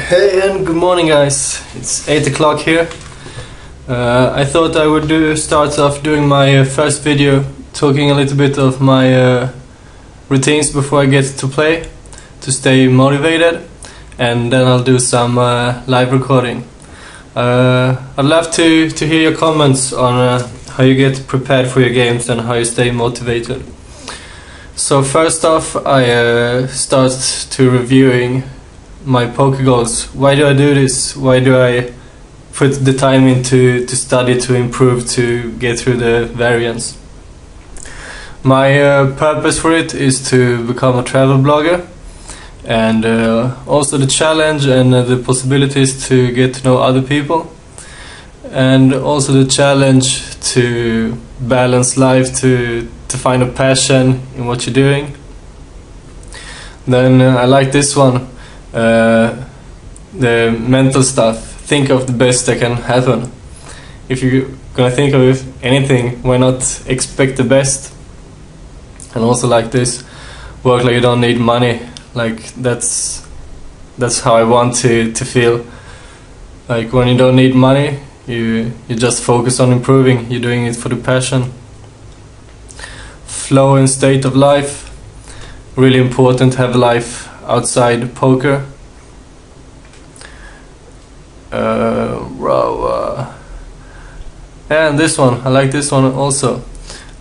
Hey and good morning guys, it's 8 o'clock here. I thought I would start off doing my first video talking a little bit of my routines before I get to play to stay motivated, and then I'll do some live recording. I'd love to hear your comments on how you get prepared for your games and how you stay motivated. So first off, I start to reviewing my poker goals. Why do I do this? Why do I put the time into to study, to improve, to get through the variants? My purpose for it is to become a travel blogger, and also the challenge and the possibilities to get to know other people, and also the challenge to balance life, to find a passion in what you're doing. Then I like this one. The mental stuff. Think of the best that can happen. If you're gonna think of anything, why not expect the best? And also like this, work like you don't need money. Like that's how I want to feel. Like when you don't need money, you just focus on improving. You're doing it for the passion. Flow and state of life. Really important to have life outside poker. And this one, I like this one also.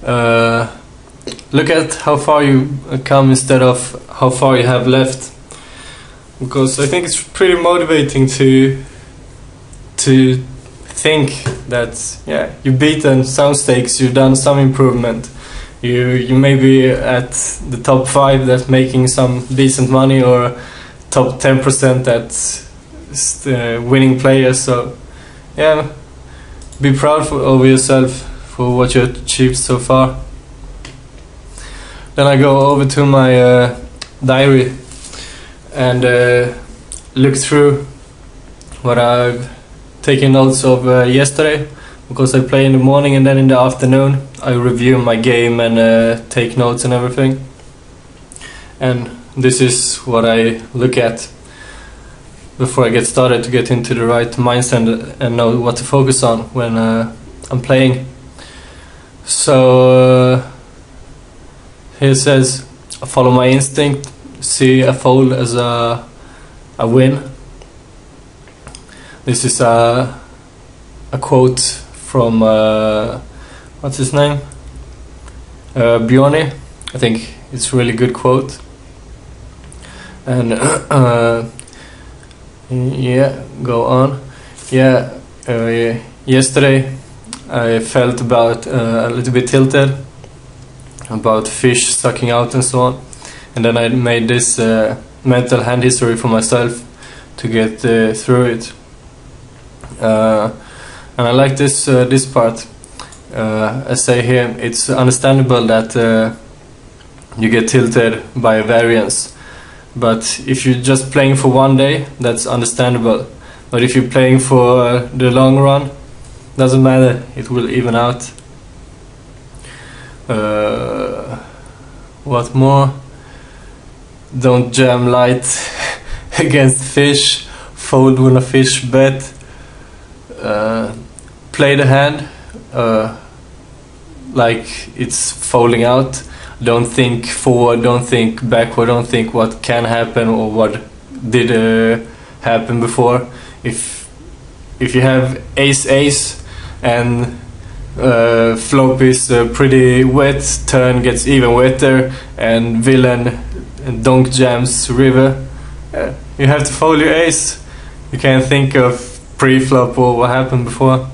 Look at how far you come instead of how far you have left, because I think it's pretty motivating to think that you've beaten some stakes, you've done some improvement. You may be at the top 5 that's making some decent money, or top 10% that's winning players. So yeah, be proud of yourself for what you achieved so far. Then I go over to my diary and look through what I've taken notes of yesterday, because I play in the morning and then in the afternoon I review my game and take notes and everything. And this is what I look at before I get started, to get into the right mindset and know what to focus on when I'm playing. So here it says, I follow my instinct, see a fold as a win. This is a quote from what's his name? Bjorny. I think it's a really good quote. And yeah, go on. Yesterday I felt about a little bit tilted about fish sucking out and so on, and then I made this mental hand history for myself to get through it. And I like this this part. I say here, it's understandable that you get tilted by a variance, but if you're just playing for one day, that's understandable. But if you're playing for the long run, doesn't matter, it will even out. What more? Don't jam light against fish. Fold when a fish bet. Play the hand like it's folding out. Don't think forward, don't think backward, don't think what can happen or what did happen before. If you have ace and flop is pretty wet, turn gets even wetter, and villain and donk jams river, you have to fold your ace. You can't think of pre-flop or what happened before.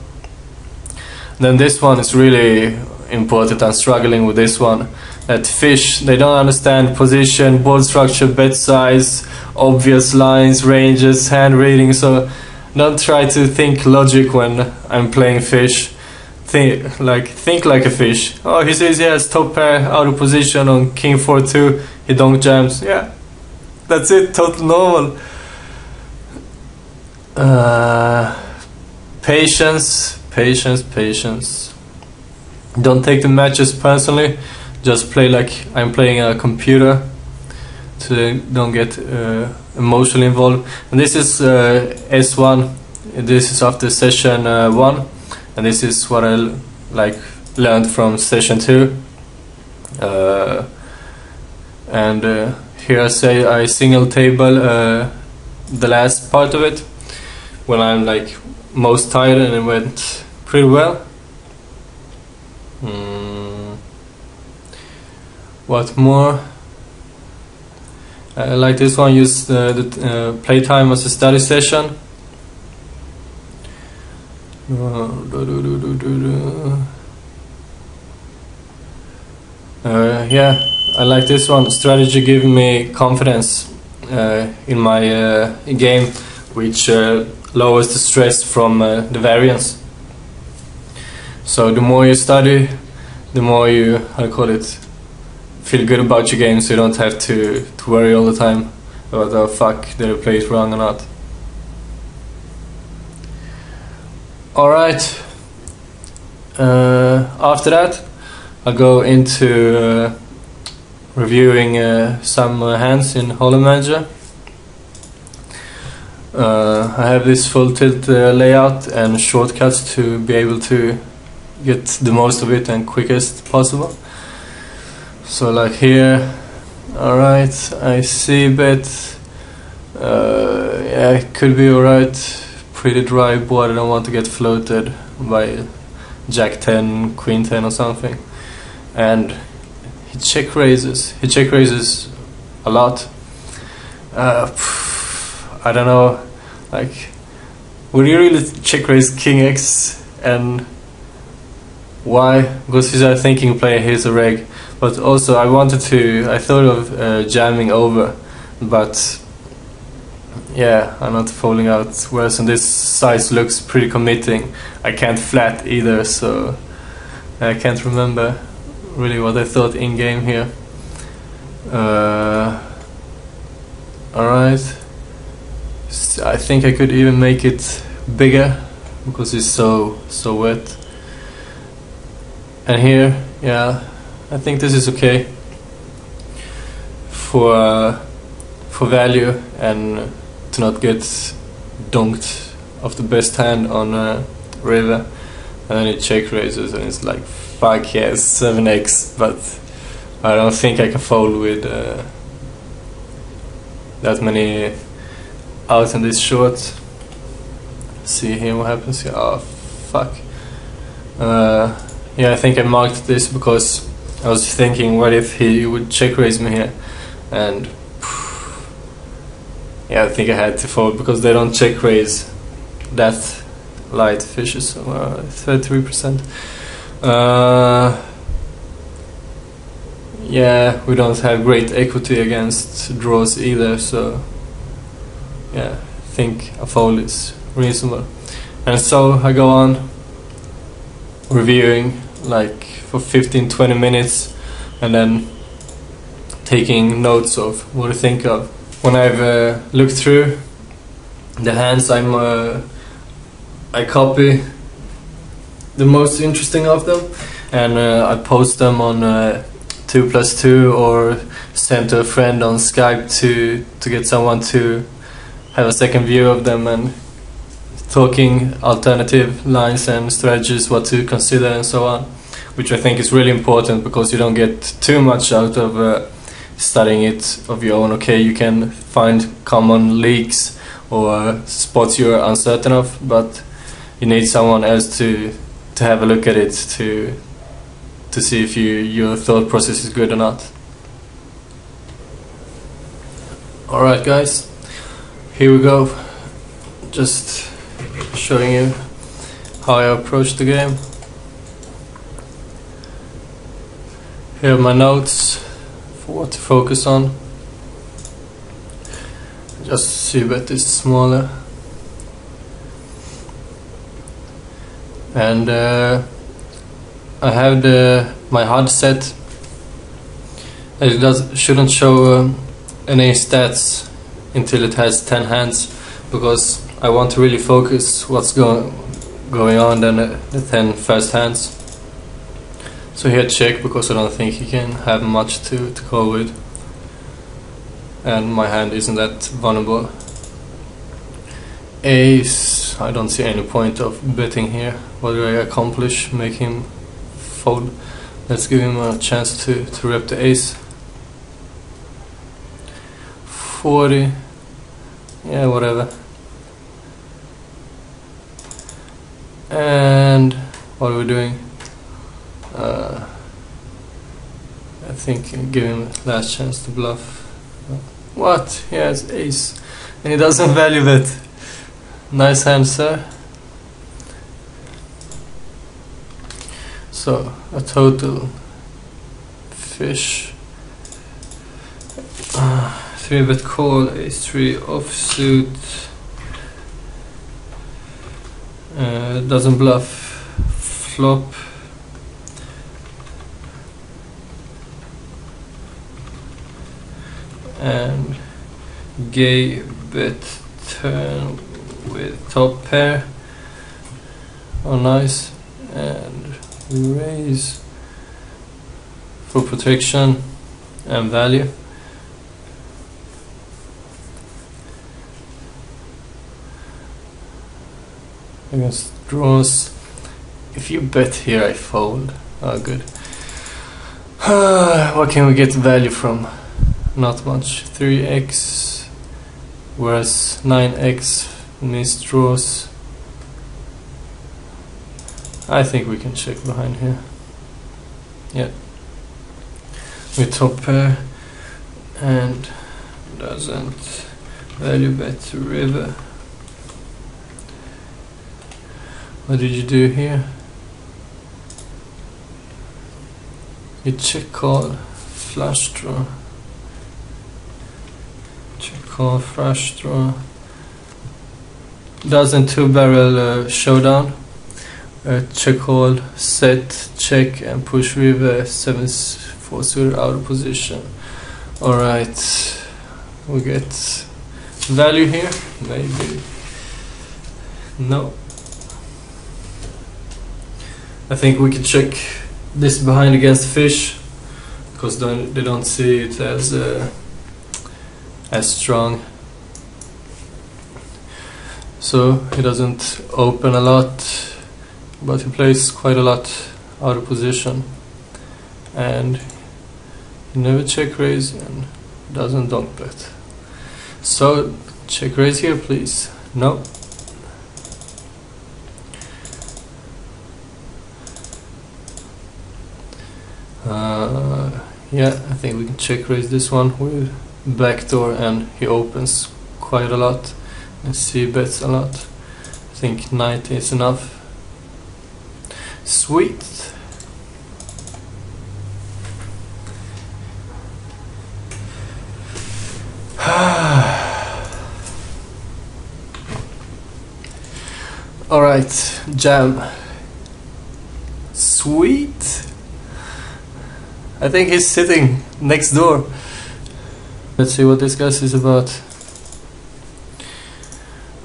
Then this one is really important. I'm struggling with this one. That fish, they don't understand position, board structure, bet size, obvious lines, ranges, hand reading. So don't try to think logic when I'm playing fish. Think like a fish. Oh, he says he has top pair out of position on king 4-2. He donk jams. Yeah, that's it. Total normal. Patience. Don't take the matches personally. Just play like I'm playing a computer. to don't get emotionally involved. And this is S1. This is after session 1, and this is what I learned from session 2. And here I single table the last part of it when I'm like most tired, and it went pretty well. What more? Like this one, use the playtime as a study session. Yeah, I like this one. Strategy giving me confidence in my game, which lowers the stress from the variance. So the more you study, the more you, feel good about your game, so you don't have to worry all the time about the fuck did I play it wrong or not. Alright, after that I'll go into reviewing some hands in Holy Manager. I have this full tilt layout and shortcuts to be able to get the most of it and quickest possible. So like here, alright, I see a bit, yeah, it could be alright, pretty dry board. I don't want to get floated by Jack 10, Queen 10 or something. And he check raises a lot. I don't know, like, would you really check raise King X, and why? Because he's a thinking player, he's a reg. But also I thought of jamming over, but yeah, I'm not folding out, whereas on this size looks pretty committing. I can't flat either, so I can't remember really what I thought in game here. Alright, I think I could even make it bigger because it's so wet. And here, yeah, I think this is okay for value and to not get dunked off the best hand on river. And then it check raises and it's like, fuck yes, 7x, but I don't think I can fold with that many out in this short. See here what happens here. Oh fuck. Yeah, I think I marked this because I was thinking, what if he would check raise me here? And yeah, I think I had to fold because they don't check raise that light fishes. 33%. Yeah, we don't have great equity against draws either, so yeah, I think a fold is reasonable. And so I go on reviewing like for 15-20 minutes and then taking notes of what I think of. When I've looked through the hands, I copy the most interesting of them and I post them on 2+2 or send to a friend on Skype to get someone to have a second view of them, and talking alternative lines and strategies, what to consider and so on, which I think is really important because you don't get too much out of studying it of your own. Okay, you can find common leaks or spots you're uncertain of, but you need someone else to have a look at it to see if your thought process is good or not. Alright guys, here we go. Just showing you how I approach the game. Here are my notes for what to focus on. Just see a bit is smaller. And I have my HUD set. It shouldn't show any stats until it has 10 hands, because I want to really focus what's going on than the 10 first hands. So here check, because I don't think he can have much to call with. and my hand isn't that vulnerable. Ace, I don't see any point of betting here. What do I accomplish? Make him fold. Let's give him a chance to rep the ace. 40, yeah, whatever. And what are we doing? I think give him last chance to bluff. What? He has ace and he doesn't value bet. Nice hand, sir. So a total fish, 3-bet call, ace-3 offsuit, doesn't bluff, flop, and gay bet turn with top pair. Oh, nice. And raise for protection and value. Against draws. If you bet here, I fold. Oh, good. What can we get value from? Not much. 3x, whereas 9x missed draws. I think we can check behind here. Yeah. We top pair and doesn't value bet river. What did you do here? You check call, flush draw. Check call, flush draw. Doesn't two-barrel showdown. Check call, set, check, and push river 7-4 suited out of position. Alright, we get value here, maybe. No. I think we can check this behind against fish because they don't see it as strong. So he doesn't open a lot, but he plays quite a lot out of position, and he never check raise and doesn't donk bet. So check raise here, please. No. Yeah, I think we can check raise this one with backdoor, and he opens quite a lot and C bets a lot. I think 90 is enough. Sweet. Alright, jam. Sweet. I think he's sitting next door. Let's see what this guy is about.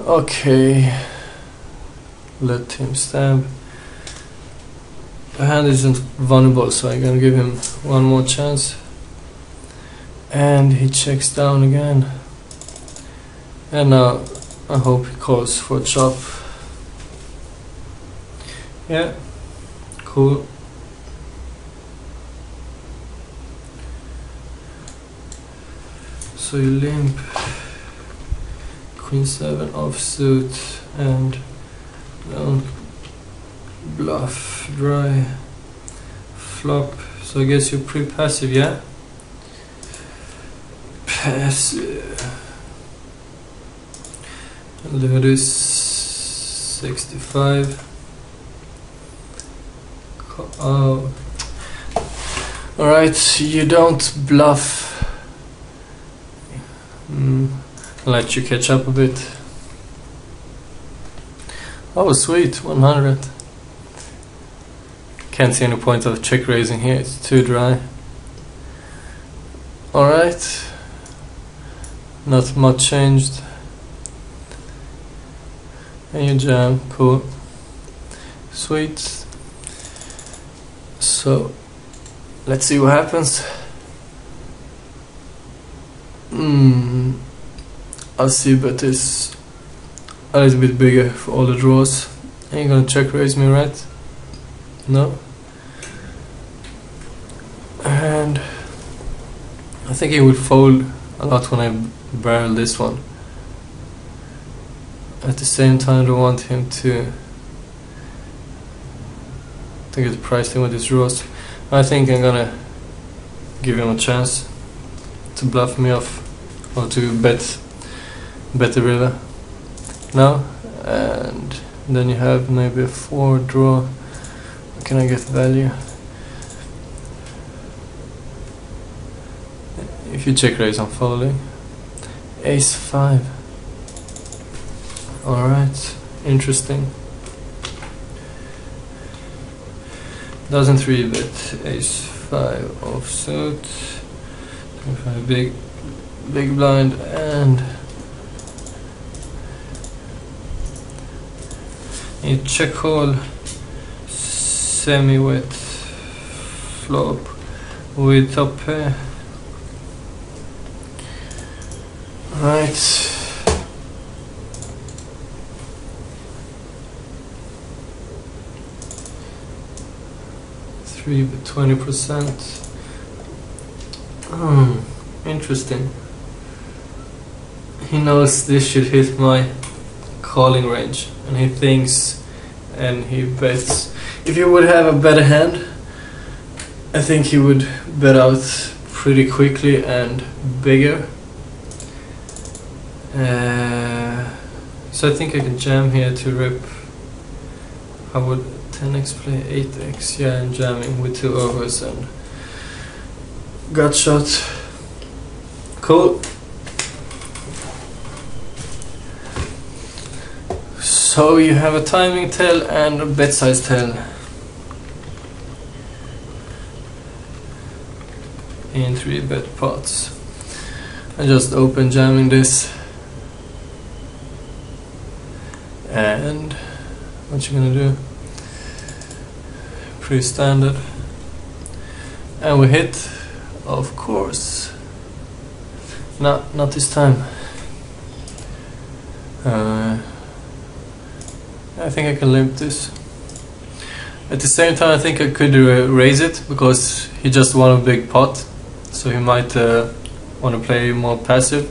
Okay. Let him stab. The hand isn't vulnerable, so I'm gonna give him one more chance. And he checks down again. And now I hope he calls for a chop. Yeah, cool. So you limp, Queen 7 offsuit, and don't bluff, dry, flop. So I guess you're pretty passive, yeah? Passive. Ludus 65. Oh. Alright, you don't bluff. I'll let you catch up a bit. Oh, sweet, 100. Can't see any point of check raising here, it's too dry. Alright, not much changed. And you jam, cool. Sweet. So, let's see what happens. I'll see, but it's a little bit bigger for all the draws. Ain't gonna check raise me, right? No. And I think he would fold a lot when I barrel this one. At the same time, I don't want him to get priced in with his draws. I think I'm gonna give him a chance to bluff me off, or to bet the river now. And then you have maybe a 4 draw. Can I get value? If you check raise, I'm folding. Ace 5. Alright, interesting. Doesn't 3-bet. Ace 5 offsuit. 25 big blind, and you check call semi-wet flop with top pair. Right. Three, but 20%. Interesting. He knows this should hit my calling range, and he thinks, and he bets. If you would have a better hand, I think he would bet out pretty quickly and bigger. So I think I can jam here to rip. I would 10x play 8x, yeah, and jamming with 2 overs and gut shot. Cool. So you have a timing tell and a bet size tell in 3-bet pots. I just open jamming this, and what you gonna do? Pretty standard, and we hit, of course. Not this time. I think I can limp this. At the same time, I think I could raise it, because he just won a big pot, so he might want to play more passive,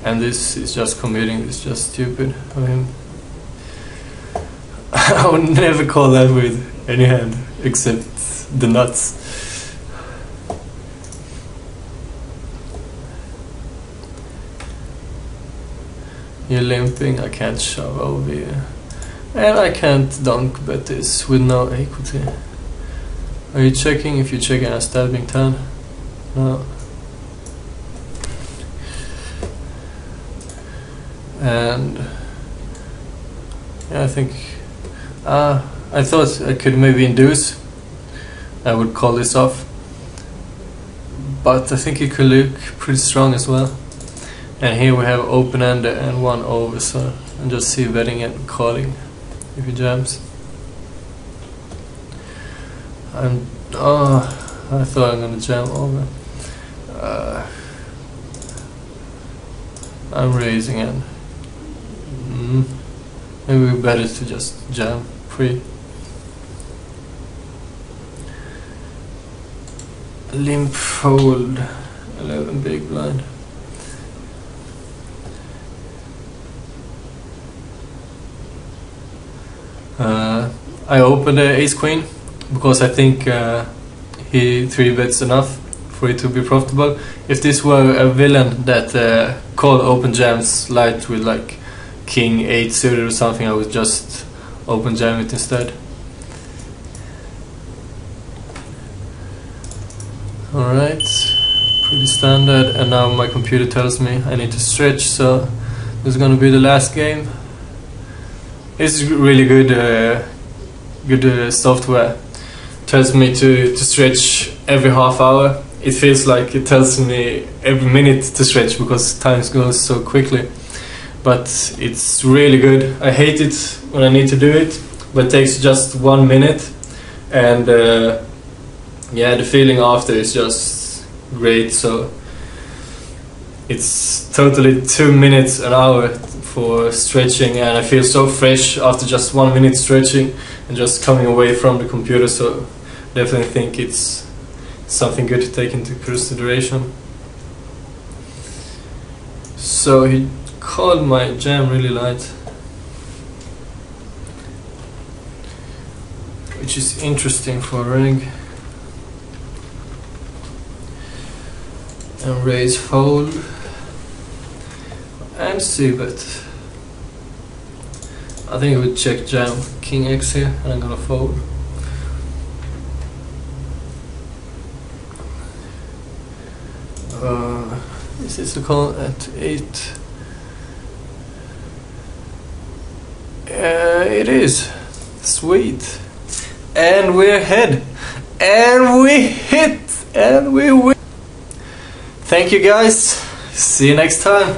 and this is just committing. It's just stupid of him. I would never call that with any hand except the nuts. You're limping, I can't shove over you. And I can't dunk bet this with no equity. Are you checking? If you're checking, I'm stabbing 10. No. And yeah, I think I thought I could maybe induce. I would call this off, but I think it could look pretty strong as well. And here we have open end and 1 over, so I'm just see betting and calling if he jams. I thought I'm gonna jam over. I'm raising it. Maybe we better to just jam free. Limp fold, 11 big blind. I opened the ace queen because I think he 3-bets enough for it to be profitable. If this were a villain that called open jams light with like king 8 suited or something, I would just open jam it instead. Alright, pretty standard, and now my computer tells me I need to stretch, so this is gonna be the last game. It's really good software. Tells me to stretch every half hour. It feels like it tells me every minute to stretch because time goes so quickly. But it's really good. I hate it when I need to do it, but it takes just 1 minute, and yeah, the feeling after is just great. So it's totally 2 minutes an hour for stretching, and I feel so fresh after just 1 minute stretching and just coming away from the computer. So definitely think it's something good to take into consideration. So he called my jam really light, which is interesting for a rig. And raise, fold, and see, but I think I would check jam King X here, and I'm gonna fold. This is a call at 8. It is. Sweet. And we're ahead. And we hit. And we win. Thank you guys. See you next time.